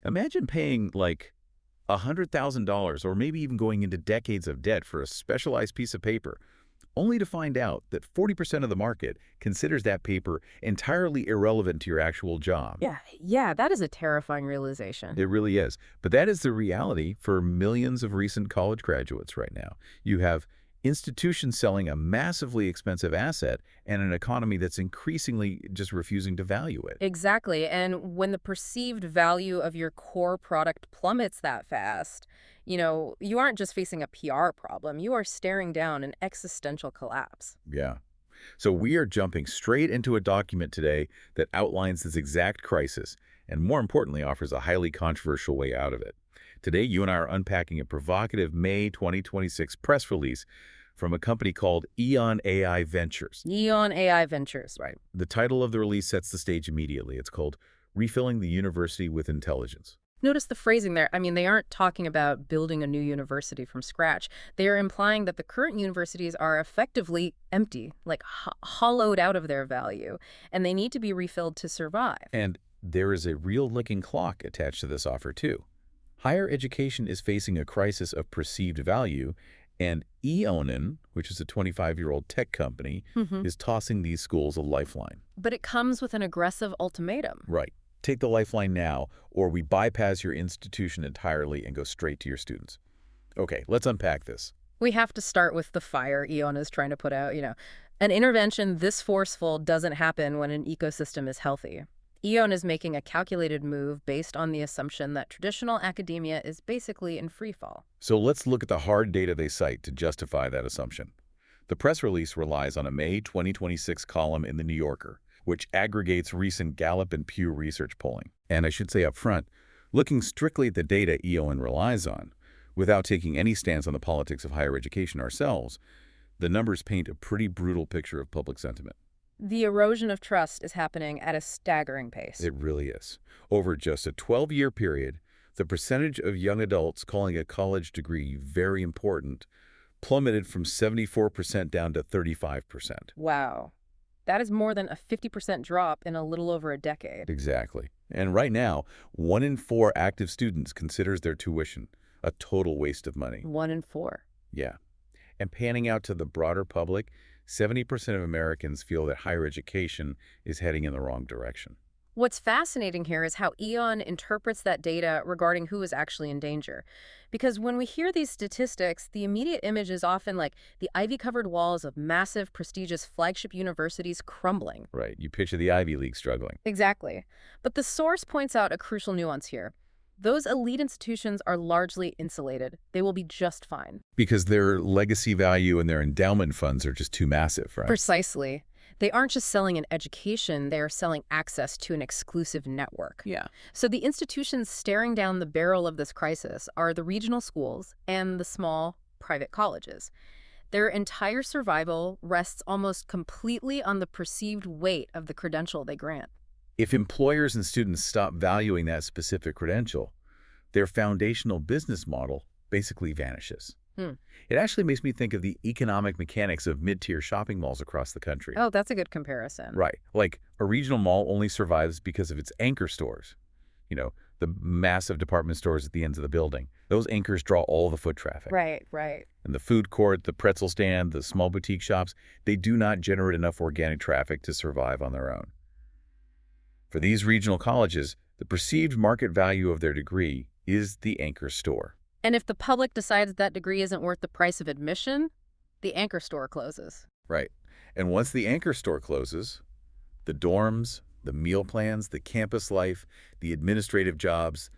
Imagine paying like $100,000 or maybe even going into decades of debt for a specialized piece of paper, only to find out that 40% of the market considers that paper entirely irrelevant to your actual job. Yeah, that is a terrifying realization. It really is. But that is the reality for millions of recent college graduates right now. You have institutions selling a massively expensive asset and an economy that's increasingly just refusing to value it. Exactly. And when the perceived value of your core product plummets that fast, you aren't just facing a PR problem, you are staring down an existential collapse. Yeah. So we are jumping straight into a document today that outlines this exact crisis and, more importantly, offers a highly controversial way out of it. Today, you and I are unpacking a provocative May 2026 press release from a company called EON AI Ventures. EON AI Ventures. Right. The title of the release sets the stage immediately. It's called Refilling the University with Intelligence. Notice the phrasing there. I mean, they aren't talking about building a new university from scratch. They are implying that the current universities are effectively empty, like hollowed out of their value, and they need to be refilled to survive. And there is a real licking clock attached to this offer, too. Higher education is facing a crisis of perceived value, and EON, which is a 25-year-old tech company, is tossing these schools a lifeline. But it comes with an aggressive ultimatum. Right. Take the lifeline now, or we bypass your institution entirely and go straight to your students. Okay, let's unpack this. We have to start with the fire EON is trying to put out. An intervention this forceful doesn't happen when an ecosystem is healthy. EON is making a calculated move based on the assumption that traditional academia is basically in free fall. So let's look at the hard data they cite to justify that assumption. The press release relies on a May 2026 column in The New Yorker, which aggregates recent Gallup and Pew Research polling. And I should say up front, looking strictly at the data EON relies on, without taking any stance on the politics of higher education ourselves, the numbers paint a pretty brutal picture of public sentiment. The erosion of trust is happening at a staggering pace. It really is. Over just a 12-year period, the percentage of young adults calling a college degree very important plummeted from 74% down to 35%. Wow. That is more than a 50% drop in a little over a decade. Exactly. And right now, 1 in 4 active students considers their tuition a total waste of money. 1 in 4. Yeah. And panning out to the broader public, 70% of Americans feel that higher education is heading in the wrong direction. What's fascinating here is how EON interprets that data regarding who is actually in danger. Because when we hear these statistics, the immediate image is often like the ivy-covered walls of massive, prestigious flagship universities crumbling. Right. You picture the Ivy League struggling. Exactly. But the source points out a crucial nuance here. Those elite institutions are largely insulated. They will be just fine. Because their legacy value and their endowment funds are just too massive, right? Precisely. They aren't just selling an education, they are selling access to an exclusive network. Yeah. So the institutions staring down the barrel of this crisis are the regional schools and the small private colleges. Their entire survival rests almost completely on the perceived weight of the credential they grant. If employers and students stop valuing that specific credential, their foundational business model basically vanishes. It actually makes me think of the economic mechanics of mid-tier shopping malls across the country. Oh, that's a good comparison. Right. Like a regional mall only survives because of its anchor stores. The massive department stores at the ends of the building. Those anchors draw all the foot traffic. Right, right. And the food court, the pretzel stand, the small boutique shops, they do not generate enough organic traffic to survive on their own. For these regional colleges, the perceived market value of their degree is the anchor store. And if the public decides that degree isn't worth the price of admission, the anchor store closes. Right. And once the anchor store closes, the dorms, the meal plans, the campus life, the administrative jobs,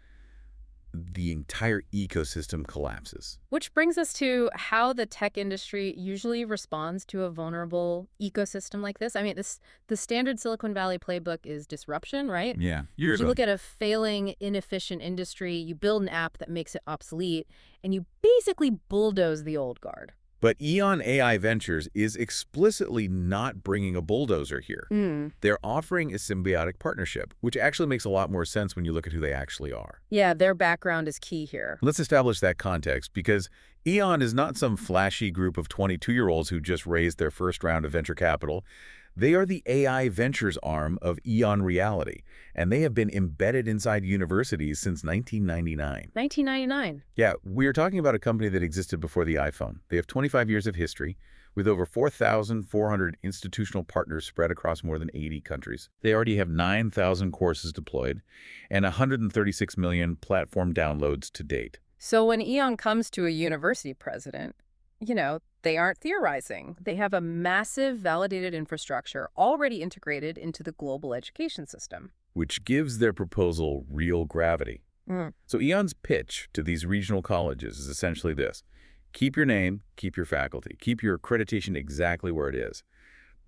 the entire ecosystem collapses. Which brings us to how the tech industry usually responds to a vulnerable ecosystem like this. I mean, the standard Silicon Valley playbook is disruption, right? Yeah. You look at a failing, inefficient industry, you build an app that makes it obsolete, and you basically bulldoze the old guard. But EON AI Ventures is explicitly not bringing a bulldozer here. They're offering a symbiotic partnership, which actually makes a lot more sense when you look at who they actually are. Yeah, their background is key here. Let's establish that context, because EON is not some flashy group of 22-year-olds who just raised their first round of venture capital. They are the AI ventures arm of EON Reality, and they have been embedded inside universities since 1999. 1999. Yeah, we're talking about a company that existed before the iPhone. They have 25 years of history, with over 4,400 institutional partners spread across more than 80 countries. They already have 9,000 courses deployed and 136 million platform downloads to date. So when EON comes to a university president, they aren't theorizing. They have a massive validated infrastructure already integrated into the global education system. Which gives their proposal real gravity. So EON's pitch to these regional colleges is essentially this. Keep your name, keep your faculty, keep your accreditation exactly where it is,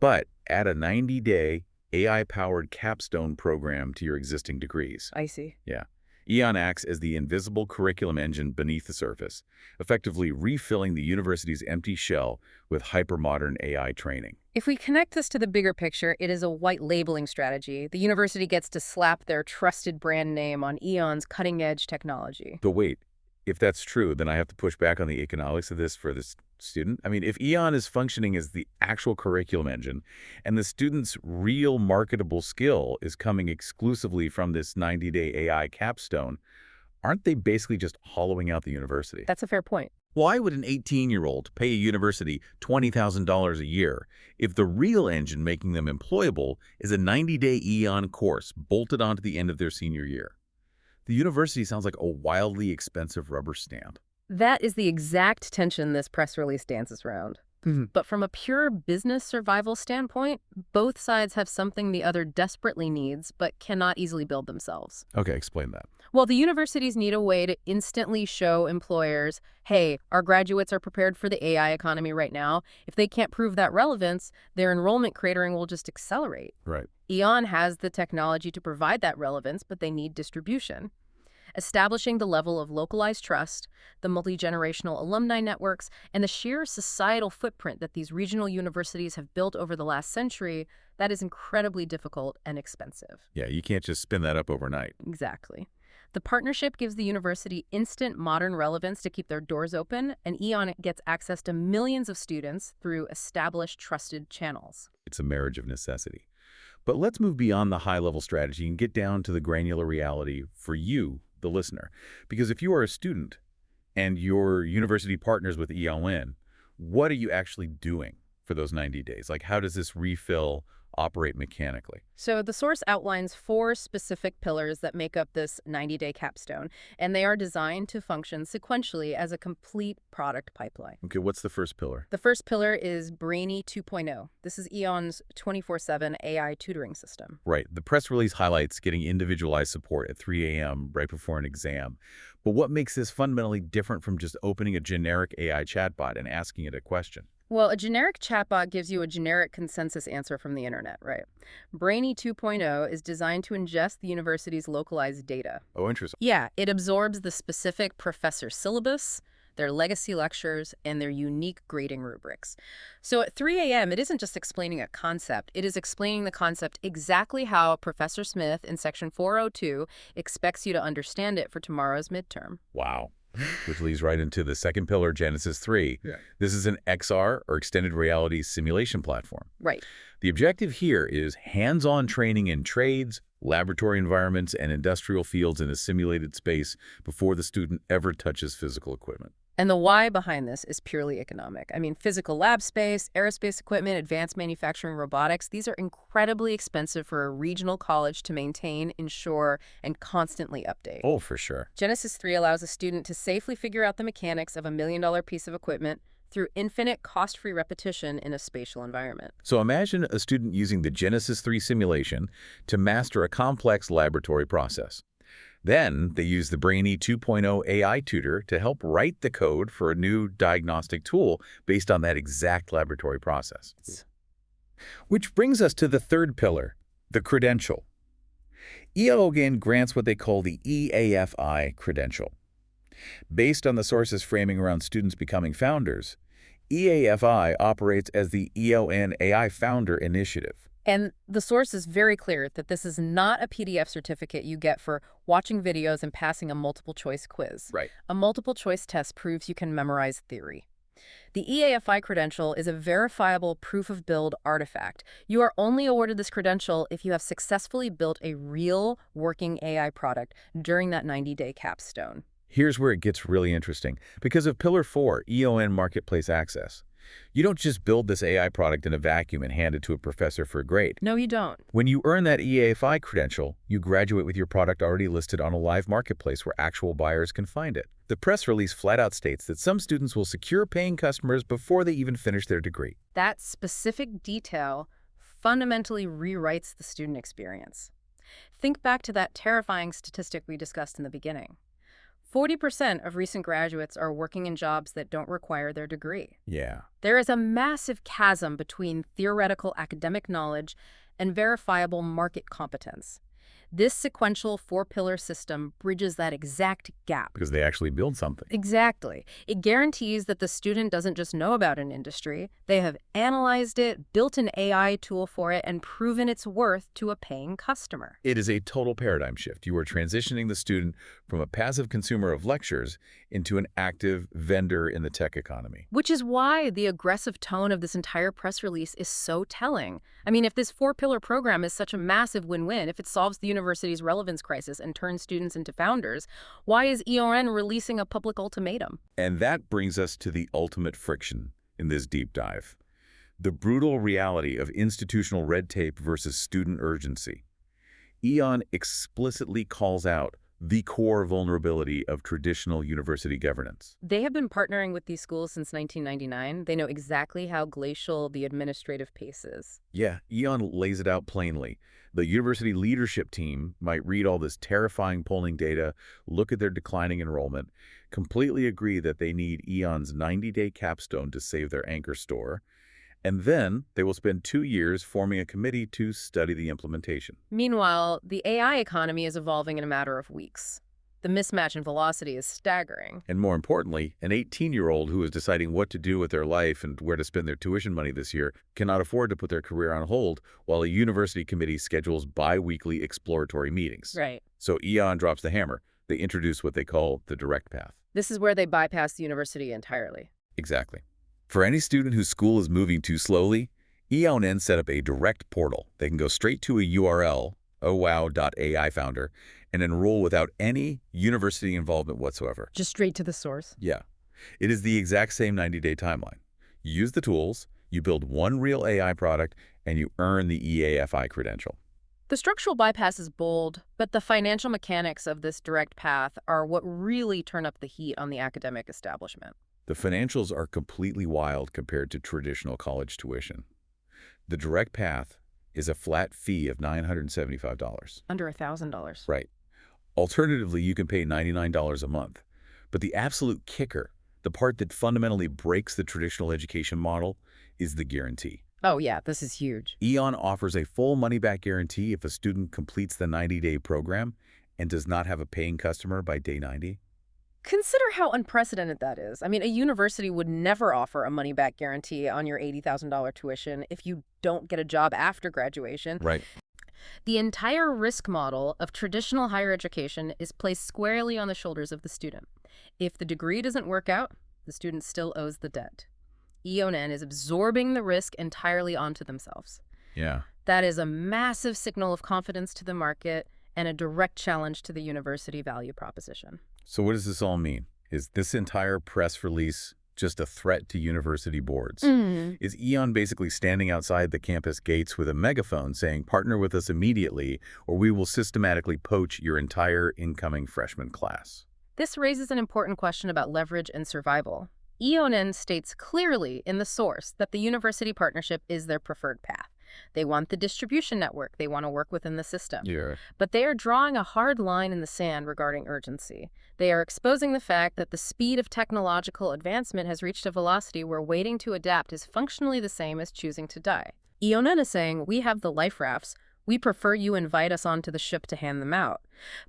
but add a 90-day AI-powered Capstone program to your existing degrees. I see. Yeah. EON acts as the invisible curriculum engine beneath the surface, effectively refilling the university's empty shell with hyper-modern AI training. If we connect this to the bigger picture, it is a white labeling strategy. The university gets to slap their trusted brand name on EON's cutting-edge technology. But wait, if that's true, then I have to push back on the economics of this for this student. I mean, if EON is functioning as the actual curriculum engine and the student's real marketable skill is coming exclusively from this 90-day AI capstone, aren't they basically just hollowing out the university? That's a fair point. Why would an 18-year-old pay a university $20,000 a year if the real engine making them employable is a 90-day EON course bolted onto the end of their senior year? The university sounds like a wildly expensive rubber stamp. That is the exact tension this press release dances around. But from a pure business survival standpoint, both sides have something the other desperately needs but cannot easily build themselves. Okay, explain that. Well, the universities need a way to instantly show employers, hey, our graduates are prepared for the AI economy right now. If they can't prove that relevance, their enrollment cratering will just accelerate. Right. EON has the technology to provide that relevance, but they need distribution. Establishing the level of localized trust, the multi-generational alumni networks, and the sheer societal footprint that these regional universities have built over the last century, that is incredibly difficult and expensive. Yeah, you can't just spin that up overnight. Exactly. The partnership gives the university instant modern relevance to keep their doors open, and EON gets access to millions of students through established, trusted channels. It's a marriage of necessity. But let's move beyond the high-level strategy and get down to the granular reality for you, the listener. Because if you are a student and your university partners with EON, what are you actually doing for those 90 days? Like, how does this refill operate mechanically? So the source outlines 4 specific pillars that make up this 90-day capstone, and they are designed to function sequentially as a complete product pipeline. Okay, what's the first pillar? The first pillar is Brainy 2.0. This is EON's 24/7 AI tutoring system. Right. The press release highlights getting individualized support at 3 a.m. right before an exam. But what makes this fundamentally different from just opening a generic AI chatbot and asking it a question? Well, a generic chatbot gives you a generic consensus answer from the internet, right? Brainy 2.0 is designed to ingest the university's localized data. Oh, interesting. Yeah, it absorbs the specific professor syllabus, their legacy lectures, and their unique grading rubrics. So at 3 a.m., it isn't just explaining a concept. It is explaining the concept exactly how Professor Smith in Section 402 expects you to understand it for tomorrow's midterm. Wow. Which leads right into the second pillar, Genesis 3. Yeah. This is an XR, or extended reality simulation platform. Right. The objective here is hands-on training in trades, laboratory environments, and industrial fields in a simulated space before the student ever touches physical equipment. And the why behind this is purely economic. I mean, physical lab space, aerospace equipment, advanced manufacturing, robotics, these are incredibly expensive for a regional college to maintain, ensure, and constantly update. Oh, for sure. Genesis 3 allows a student to safely figure out the mechanics of $1 million piece of equipment through infinite cost-free repetition in a spatial environment. So imagine a student using the Genesis 3 simulation to master a complex laboratory process. Then they use the Brainy 2.0 AI tutor to help write the code for a new diagnostic tool based on that exact laboratory process. Which brings us to the third pillar, the credential. EON grants what they call the EAFI Credential. Based on the sources framing around students becoming founders, EAFI operates as the EON AI Founder Initiative. And the source is very clear that this is not a PDF certificate you get for watching videos and passing a multiple-choice quiz. Right. A multiple-choice test proves you can memorize theory. The EAFI credential is a verifiable proof-of-build artifact. You are only awarded this credential if you have successfully built a real working AI product during that 90-day capstone. Here's where it gets really interesting. Because of Pillar 4, EON Marketplace Access, you don't just build this AI product in a vacuum and hand it to a professor for a grade. No, you don't. When you earn that EAFI credential, you graduate with your product already listed on a live marketplace where actual buyers can find it. The press release flat out states that some students will secure paying customers before they even finish their degree. That specific detail fundamentally rewrites the student experience. Think back to that terrifying statistic we discussed in the beginning. 40% of recent graduates are working in jobs that don't require their degree. Yeah. There is a massive chasm between theoretical academic knowledge and verifiable market competence. This sequential four-pillar system bridges that exact gap. Because they actually build something. Exactly. It guarantees that the student doesn't just know about an industry. They have analyzed it, built an AI tool for it, and proven its worth to a paying customer. It is a total paradigm shift. You are transitioning the student from a passive consumer of lectures into an active vendor in the tech economy. Which is why the aggressive tone of this entire press release is so telling. I mean, if this four-pillar program is such a massive win-win, if it solves the university's relevance crisis and turns students into founders, why is EON releasing a public ultimatum? And that brings us to the ultimate friction in this deep dive. The brutal reality of institutional red tape versus student urgency. EON explicitly calls out the core vulnerability of traditional university governance. They have been partnering with these schools since 1999. They know exactly how glacial the administrative pace is. Yeah, EON lays it out plainly. The university leadership team might read all this terrifying polling data, look at their declining enrollment, completely agree that they need EON's 90-day capstone to save their anchor store, and then they will spend 2 years forming a committee to study the implementation. Meanwhile, the AI economy is evolving in a matter of weeks. The mismatch in velocity is staggering. And more importantly, an 18-year-old who is deciding what to do with their life and where to spend their tuition money this year cannot afford to put their career on hold while a university committee schedules bi-weekly exploratory meetings. Right. So EON drops the hammer. They introduce what they call the direct path. This is where they bypass the university entirely. Exactly. For any student whose school is moving too slowly, EON set up a direct portal. They can go straight to a URL, owow.ai founder, and enroll without any university involvement whatsoever. Just straight to the source. Yeah. It is the exact same 90-day timeline. You use the tools, you build one real AI product, and you earn the EAFI credential. The structural bypass is bold, but the financial mechanics of this direct path are what really turn up the heat on the academic establishment. The financials are completely wild compared to traditional college tuition. The direct path is a flat fee of $975. Under $1,000. Right. Alternatively, you can pay $99 a month. But the absolute kicker, the part that fundamentally breaks the traditional education model, is the guarantee. Oh yeah, this is huge. EON offers a full money-back guarantee if a student completes the 90-day program and does not have a paying customer by day 90. Consider how unprecedented that is. I mean, a university would never offer a money-back guarantee on your $80,000 tuition if you don't get a job after graduation. Right. The entire risk model of traditional higher education is placed squarely on the shoulders of the student. If the degree doesn't work out, the student still owes the debt. EON is absorbing the risk entirely onto themselves. Yeah. That is a massive signal of confidence to the market and a direct challenge to the university value proposition. So what does this all mean? Is this entire press release just a threat to university boards? Is EON basically standing outside the campus gates with a megaphone saying, partner with us immediately, or we will systematically poach your entire incoming freshman class? This raises an important question about leverage and survival. EON states clearly in the source that the university partnership is their preferred path. They want the distribution network. They want to work within the system. Yeah. But they are drawing a hard line in the sand regarding urgency. They are exposing the fact that the speed of technological advancement has reached a velocity where waiting to adapt is functionally the same as choosing to die. EON is saying, we have the life rafts. We prefer you invite us onto the ship to hand them out.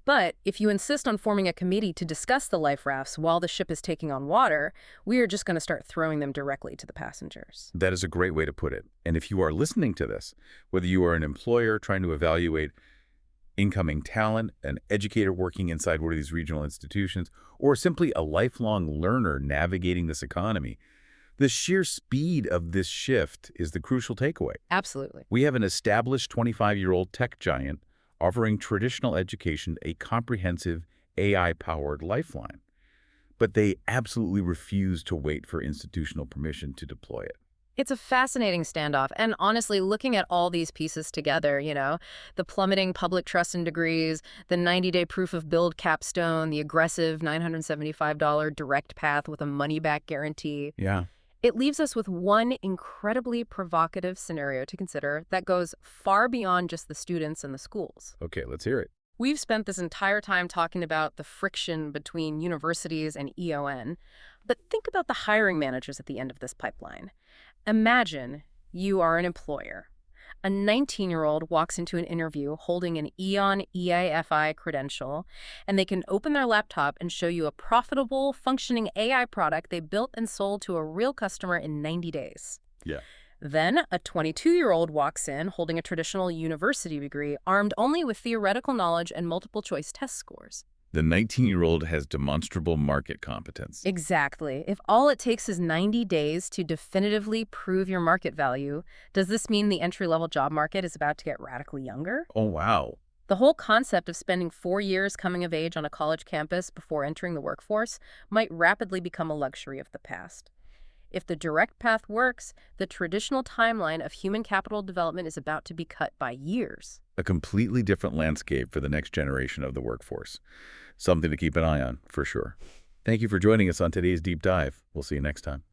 But if you insist on forming a committee to discuss the life rafts while the ship is taking on water, we are just going to start throwing them directly to the passengers. That is a great way to put it. And if you are listening to this, whether you are an employer trying to evaluate incoming talent, an educator working inside one of these regional institutions, or simply a lifelong learner navigating this economy, The sheer speed of this shift is the crucial takeaway. Absolutely. We have an established 25-year-old tech giant offering traditional education a comprehensive AI-powered lifeline, but they absolutely refuse to wait for institutional permission to deploy it. It's a fascinating standoff. And honestly, looking at all these pieces together, the plummeting public trust in degrees, the 90-day proof of build capstone, the aggressive $975 direct path with a money-back guarantee, Yeah. it leaves us with one incredibly provocative scenario to consider that goes far beyond just the students and the schools. Okay, let's hear it. We've spent this entire time talking about the friction between universities and EON, but think about the hiring managers at the end of this pipeline. Imagine you are an employer. A 19-year-old walks into an interview holding an EON EAFI credential, and they can open their laptop and show you a profitable, functioning AI product they built and sold to a real customer in 90 days. Yeah. Then a 22-year-old walks in holding a traditional university degree, armed only with theoretical knowledge and multiple-choice test scores. The 19-year-old has demonstrable market competence. Exactly. If all it takes is 90 days to definitively prove your market value, does this mean the entry-level job market is about to get radically younger? Oh, wow. The whole concept of spending 4 years coming of age on a college campus before entering the workforce might rapidly become a luxury of the past. If the direct path works, the traditional timeline of human capital development is about to be cut by years. A completely different landscape for the next generation of the workforce. Something to keep an eye on, for sure. Thank you for joining us on today's deep dive. We'll see you next time.